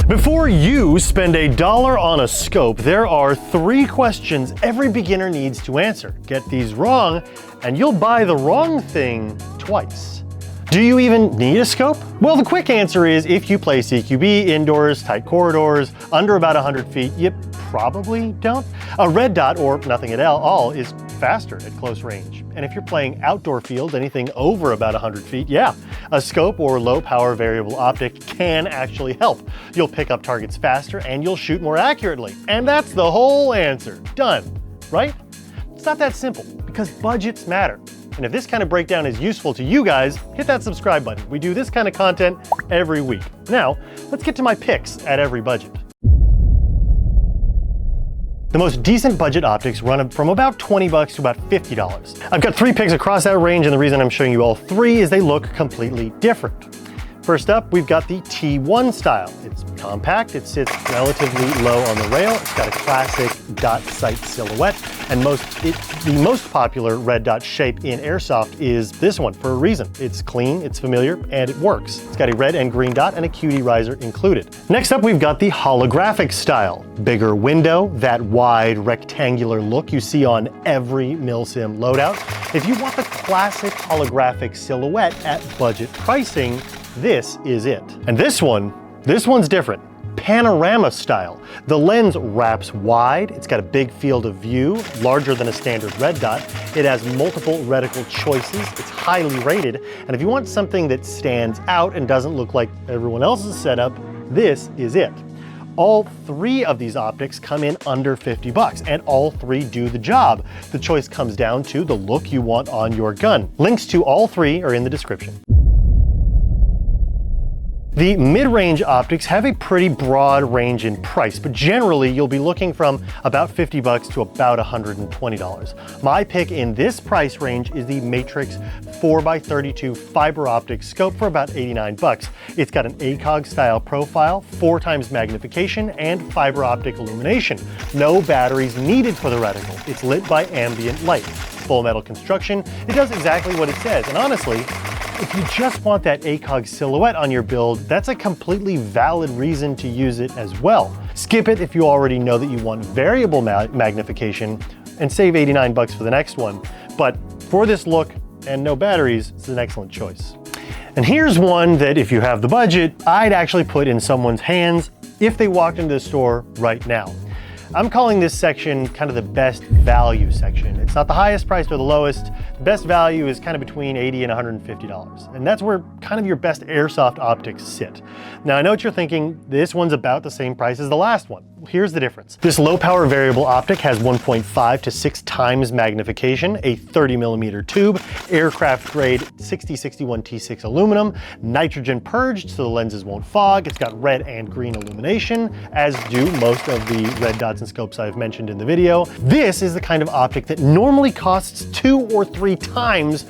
Before you spend $1 on a scope, there are 3 questions every beginner needs to answer. Get these wrong, and you'll buy the wrong thing twice. Do you even need a scope? Well, the quick answer is if you play CQB indoors, tight corridors, under about 100 feet, you probably don't. A red dot, or nothing at all, is faster at close range. And if you're playing outdoor fields, anything over about 100 feet, yeah, a scope or low power variable optic can actually help. You'll pick up targets faster and you'll shoot more accurately. And that's the whole answer. Done, right? It's not that simple because budgets matter. And if this kind of breakdown is useful to you guys, hit that subscribe button. We do this kind of content every week. Now, let's get to my picks at every budget. The most decent budget optics run from about 20 bucks to about $50. I've got 3 picks across that range, and the reason I'm showing you all 3 is they look completely different. First up, we've got the T1 style. It's compact, it sits relatively low on the rail, it's got a classic dot sight silhouette, and the most popular red dot shape in Airsoft is this one for a reason. It's clean, it's familiar, and it works. It's got a red and green dot and a QD riser included. Next up, we've got the holographic style. Bigger window, that wide rectangular look you see on every milsim loadout. If you want the classic holographic silhouette at budget pricing, this is it. And this one's different. Panorama style. The lens wraps wide, it's got a big field of view, larger than a standard red dot. It has multiple reticle choices, it's highly rated, and if you want something that stands out and doesn't look like everyone else's setup, this is it. All 3 of these optics come in under 50 bucks, and all 3 do the job. The choice comes down to the look you want on your gun. Links to all 3 are in the description. The mid-range optics have a pretty broad range in price, but generally you'll be looking from about 50 bucks to about $120. My pick in this price range is the Matrix 4x32 fiber optic scope for about 89 bucks. It's got an ACOG style profile, 4 times magnification, and fiber optic illumination. No batteries needed for the reticle. It's lit by ambient light. Full metal construction, it does exactly what it says, and honestly, if you just want that ACOG silhouette on your build, that's a completely valid reason to use it as well. Skip it if you already know that you want variable magnification and save 89 bucks for the next one. But for this look and no batteries, it's an excellent choice. And here's one that if you have the budget, I'd actually put in someone's hands if they walked into the store right now. I'm calling this section kind of the best value section. It's not the highest price or the lowest. The best value is kind of between $80 and $150. And that's where kind of your best Airsoft optics sit. Now I know what you're thinking, this one's about the same price as the last one. Here's the difference. This low power variable optic has 1.5 to 6 times magnification, a 30mm tube, aircraft grade 6061T6 aluminum, nitrogen purged so the lenses won't fog. It's got red and green illumination, as do most of the red dots and scopes I've mentioned in the video. This is the kind of optic that normally costs 2 or 3 times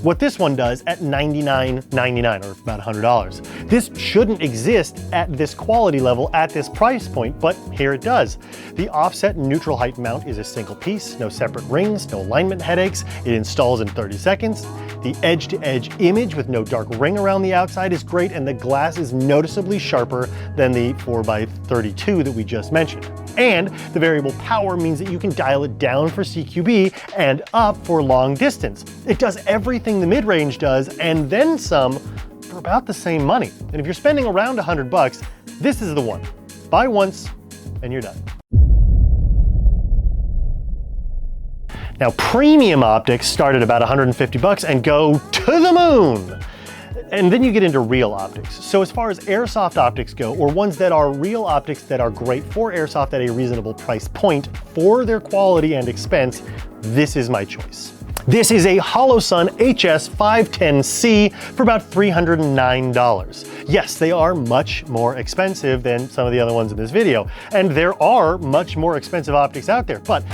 what this one does at $99.99 or about $100. This shouldn't exist at this quality level at this price point, but here it does. The offset neutral height mount is a single piece, no separate rings, no alignment headaches. It installs in 30 seconds. The edge-to-edge image with no dark ring around the outside is great, and the glass is noticeably sharper than the 4x32 that we just mentioned. And the variable power means that you can dial it down for CQB and up for long distance. It does everything the mid-range does and then some for about the same money. And if you're spending around 100 bucks, this is the one. Buy once and you're done. Now, premium optics start at about 150 bucks and go to the moon. And then you get into real optics. So as far as Airsoft optics go, or ones that are real optics that are great for Airsoft at a reasonable price point for their quality and expense, this is my choice. This is a Holosun HS510C for about $309. Yes, they are much more expensive than some of the other ones in this video, and there are much more expensive optics out there, but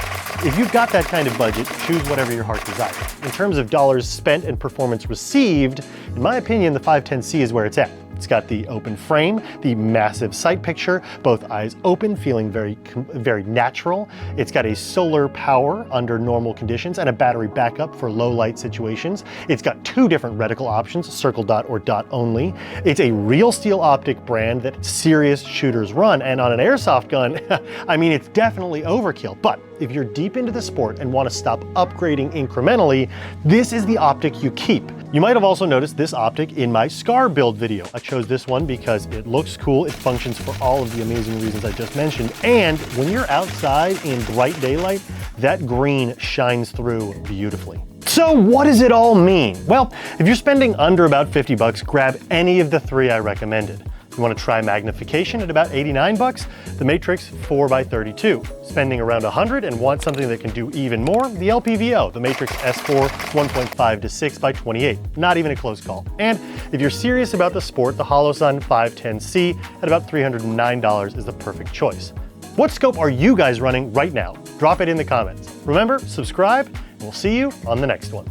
if you've got that kind of budget, choose whatever your heart desires. In terms of dollars spent and performance received, in my opinion, the 510C is where it's at. It's got the open frame, the massive sight picture, both eyes open, feeling very natural. It's got a solar power under normal conditions and a battery backup for low light situations. It's got 2 different reticle options, circle dot or dot only. It's a real steel optic brand that serious shooters run, and on an airsoft gun, I mean, it's definitely overkill. But if you're deep into the sport and want to stop upgrading incrementally, this is the optic you keep. You might have also noticed this optic in my SCAR build video. I chose this one because it looks cool, it functions for all of the amazing reasons I just mentioned, and when you're outside in bright daylight, that green shines through beautifully. So what does it all mean? Well, if you're spending under about 50 bucks, grab any of the 3 I recommended. You want to try magnification at about 89 bucks, the Matrix 4x32. Spending around 100 and want something that can do even more, the LPVO, the Matrix S4 1.5 to 6x28. Not even a close call. And if you're serious about the sport, the Holosun HS510C at about $309 is the perfect choice. What scope are you guys running right now? Drop it in the comments. Remember, subscribe, and we'll see you on the next one.